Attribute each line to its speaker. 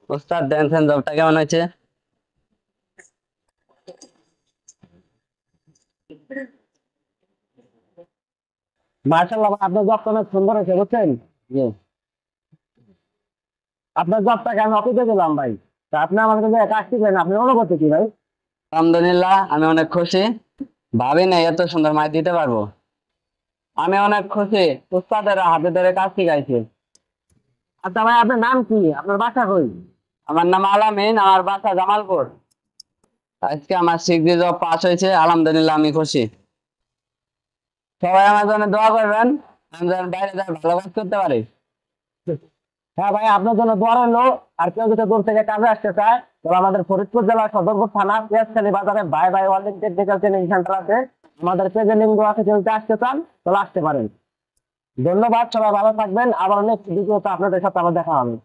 Speaker 1: ওস্তাদ দেখেন জবটা কেমন হয়েছে?
Speaker 2: মার্শাল্লাহ ভাই, আপনার জবটা অনেক সুন্দর হয়েছে বুঝছেন।
Speaker 1: জি।
Speaker 2: আপনার জবটাকে আমি অফিসে দিলাম ভাই। তা আপনি আমার কাছে কাজ শিখলেন, আপনি অনুভূতি কি ভাই?
Speaker 1: আলহামদুলিল্লাহ, আমি অনেক খুশি। ভাবি নাই এত সুন্দর মাছ দিতে পারবো। আমি অনেক খুশি। উস্তাদের হাতে ধরে কাজ শিখাইছি।
Speaker 2: আচ্ছা ভাই, আপনার নাম কি, আপনার বাসা কই?
Speaker 1: আমার নাম আলামিন, আমার বাসা জামালপুর। আজকে আমার সিক্স জব পাস হয়েছে, আলহামদুলিল্লাহ আমি খুশি। সবাই আমার জন্য দোয়া করবেন, আমি যেন বাইরে যাই ভালো কাজ করতে পারি।
Speaker 2: হ্যাঁ ভাই, আপনার জন্য দোয়া রইলো। আর কেউ যদি দূর থেকে কাজে আসতে চায়, তাহলে আমাদের ফরিদপুর জেলার সদরপুর থানা পেঁয়াজখালী বাজারে bye bye world technical training centre আছে। আমাদের পেজে লিঙ্ক দেওয়া আছে, কেউ যদি আসতে চান তাহলে আসতে পারেন। ধন্যবাদ, সবাই ভালো থাকবেন। আবার অনেক ভিডিওতে আপনাদের সাথে আবার দেখা হবে।